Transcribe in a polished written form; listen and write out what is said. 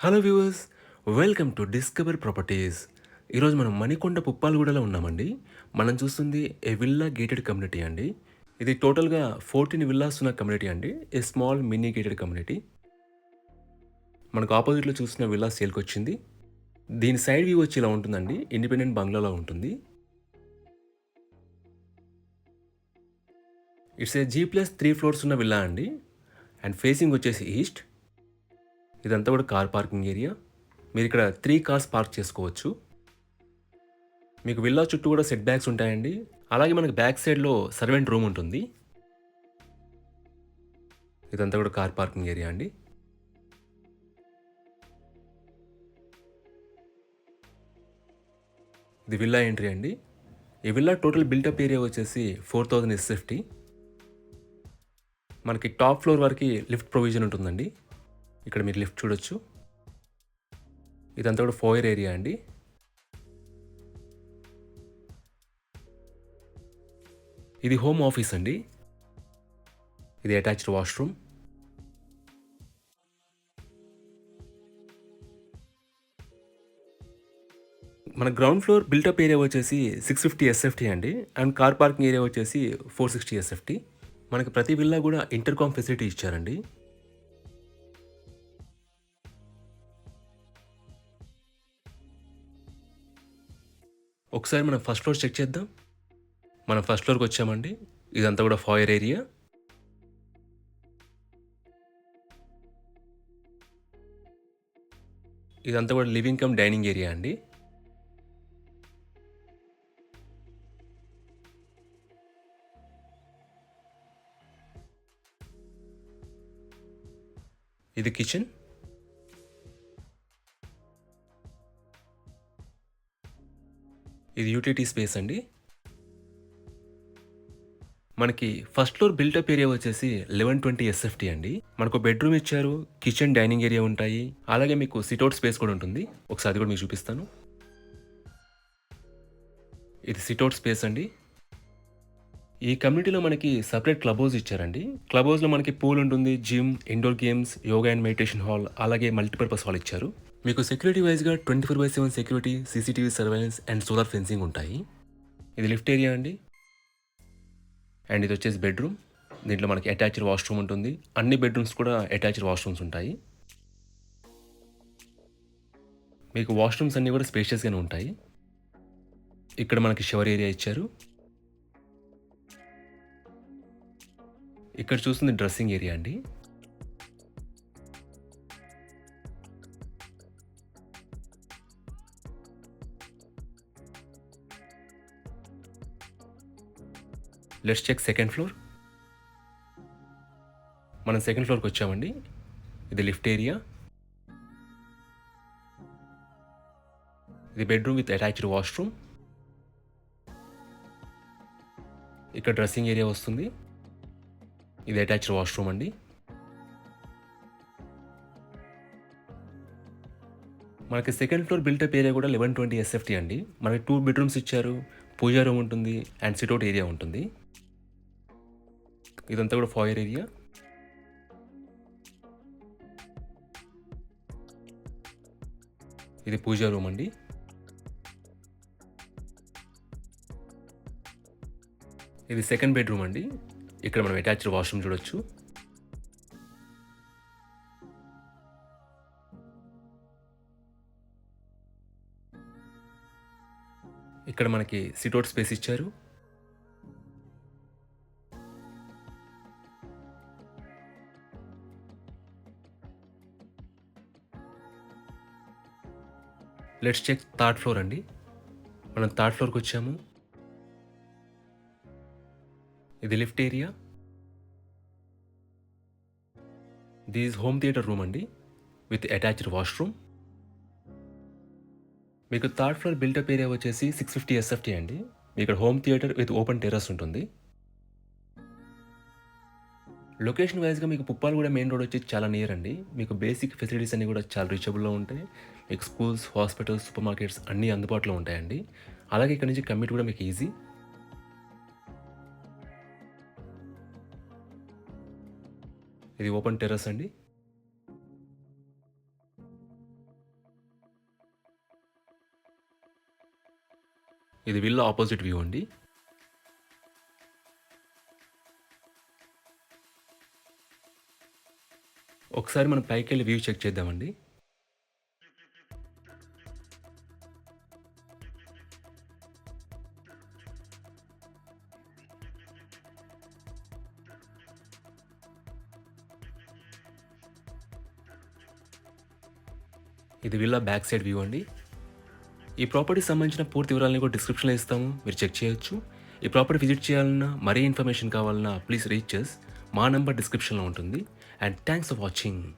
Hello viewers, welcome to discover properties. ఈరోజు మనం మణికొండ పుప్పాలగూడలో ఉన్నామండి. మనం చూస్తుంది ఏ విల్లా గేటెడ్ కమ్యూనిటీ అండి. ఇది టోటల్గా 14 విల్లాస్ ఉన్న కమ్యూనిటీ అండి. A small mini gated community. మనకు ఆపోజిట్లో చూస్తున్న విల్లా సేల్కి వచ్చింది. దీని సైడ్ వ్యూ వచ్చి ఇలా ఉంటుందండి. ఇండిపెండెంట్ బంగ్లాలో ఉంటుంది. ఇట్స్ ఏ G+3 ఫ్లోర్స్ ఉన్న విల్లా అండి. అండ్ ఫేసింగ్ వచ్చేసి ఈస్ట్. ఇదంతా కూడా కార్ పార్కింగ్ ఏరియా. మీరు ఇక్కడ 3 కార్స్ పార్క్ చేసుకోవచ్చు. మీకు విల్లా చుట్టూ కూడా సెట్ బ్యాక్స్ ఉంటాయండి. అలాగే మనకి బ్యాక్ సైడ్‌లో సర్వెంట్ రూమ్ ఉంటుంది. ఇదంతా కూడా కార్ పార్కింగ్ ఏరియా అండి. ఇది విల్లా ఎంట్రీ అండి. ఈ విల్లా టోటల్ బిల్టప్ ఏరియా వచ్చేసి 4000 SFT. మనకి టాప్ ఫ్లోర్ వరకు లిఫ్ట్ ప్రొవిజన్ ఉంటుందండి. ఇక్కడ మీరు లిఫ్ట్ చూడొచ్చు. ఇదంతా కూడా ఫోయర్ ఏరియా అండి. ఇది హోమ్ ఆఫీస్ అండి. ఇది అటాచ్డ్ వాష్రూమ్. మన గ్రౌండ్ ఫ్లోర్ బిల్టప్ ఏరియా వచ్చేసి 650 SFT అండి. అండ్ కార్ పార్కింగ్ ఏరియా వచ్చేసి 460 SFT. మనకి ప్రతి విల్లా కూడా ఇంటర్కామ్ ఫెసిలిటీ ఇచ్చారండి. ఒకసారి మనం ఫస్ట్ ఫ్లోర్ చెక్ చేద్దాం. మనం ఫస్ట్ ఫ్లోర్కి వచ్చామండి. ఇదంతా కూడా ఫాయర్ ఏరియా. ఇదంతా కూడా లివింగ్ కమ్ డైనింగ్ ఏరియా అండి. ఇది కిచెన్. ఇది యూటిలిటీ స్పేస్ అండి. మనకి ఫస్ట్ ఫ్లోర్ బిల్టప్ ఏరియా వచ్చేసి 1120 SFT అండి. మనకు బెడ్రూమ్ ఇచ్చారు, కిచెన్ డైనింగ్ ఏరియా ఉంటాయి. అలాగే మీకు సిట్అవుట్ స్పేస్ కూడా ఉంటుంది. ఒకసారి అది కూడా మీకు చూపిస్తాను. ఇది సిట్అవుట్ స్పేస్ అండి. ఈ కమ్యూనిటీలో మనకి సపరేట్ క్లబ్ హౌస్ ఇచ్చారండి. క్లబ్ హౌస్లో మనకి పూల్ ఉంటుంది, gym, indoor games, yoga and meditation hall, అలాగే మల్టీపర్పస్ హాల్ ఇచ్చారు. మీకు సెక్యూరిటీ వైజ్గా 24/7 security, CCTV surveillance and solar fencing ఉంటాయి. ఇది లిఫ్ట్ ఏరియా అండి. అండ్ ఇది వచ్చేసి బెడ్రూమ్. దీంట్లో మనకి అటాచ్డ్ వాష్రూమ్ ఉంటుంది. అన్ని బెడ్రూమ్స్ కూడా అటాచ్డ్ వాష్రూమ్స్ ఉంటాయి. మీకు వాష్రూమ్స్ అన్నీ కూడా స్పేషియస్గానే ఉంటాయి. ఇక్కడ మనకి షవర్ ఏరియా ఇచ్చారు. ఇక్కడ చూస్తుంది డ్రెస్సింగ్ ఏరియా అండి. Let's check second floor. మనం సెకండ్ ఫ్లోర్కి వచ్చామండి. ఇది లిఫ్ట్ ఏరియా. ఇది బెడ్రూమ్ విత్ అటాచ్డ్ వాష్రూమ్. ఇక్కడ డ్రెస్సింగ్ ఏరియా వస్తుంది. ఇది అటాచ్డ్ వాష్రూమ్ అండి. మనకి సెకండ్ ఫ్లోర్ బిల్టప్ ఏరియా కూడా 1120 SFT అండి. మనకి 2 బెడ్రూమ్స్ ఇచ్చారు, పూజా రూమ్ ఉంటుంది అండ్ సిట్అవుట్ ఏరియా ఉంటుంది. ఇదంతా కూడా ఫాయర్ ఏరియా. ఇది పూజా రూమ్ అండి. ఇది సెకండ్ బెడ్రూమ్ అండి. ఇక్కడ మనం అటాచ్డ్ వాష్రూమ్ చూడొచ్చు. ఇక్కడ మనకి సిట్అవుట్ స్పేస్ ఇచ్చారు. లెట్స్ చెక్ థర్డ్ ఫ్లోర్ అండి. మనం థర్డ్ ఫ్లోర్కి వచ్చాము. ఇది lift area. This home theatre room అండి విత్ అటాచ్డ్ వాష్రూమ్. మీకు థర్డ్ ఫ్లోర్ బిల్టప్ ఏరియా వచ్చేసి 650 SFT అండి. మీకు ఇక్కడ home theatre with open terrace ఉంటుంది. లొకేషన్ వైజ్గా మీకు పుప్పాలగూడ మెయిన్ రోడ్ వచ్చి చాలా నియర్ అండి. మీకు బేసిక్ ఫెసిలిటీస్ అన్నీ కూడా చాలా రీచబుల్లో ఉంటాయి. మీకు స్కూల్స్, హాస్పిటల్స్, సూపర్ మార్కెట్స్ అన్నీ అందుబాటులో ఉంటాయండి. అలాగే ఇక్కడ నుంచి కమ్యూట్ కూడా మీకు ఈజీ. ఇది ఓపెన్ టెర్రస్ అండి. ఇది విల్లా ఆపోజిట్ వ్యూ అండి. ఒకసారి మనం పైకెళ్ళి వ్యూ చెక్ చేద్దామండి. ఇది విల్లా బ్యాక్ సైడ్ వ్యూ అండి. ఈ ప్రాపర్టీకి సంబంధించిన పూర్తి వివరాలను కూడా డిస్క్రిప్షన్‌లో ఇస్తాము. మీరు చెక్ చేయొచ్చు. ఈ ప్రాపర్టీ విజిట్ చేయాలన్నా, మరీ ఇన్ఫర్మేషన్ కావాలన్నా ప్లీజ్ రీచ్ అస్. మా నంబర్ డిస్క్రిప్షన్‌లో ఉంటుంది. And thanks for watching.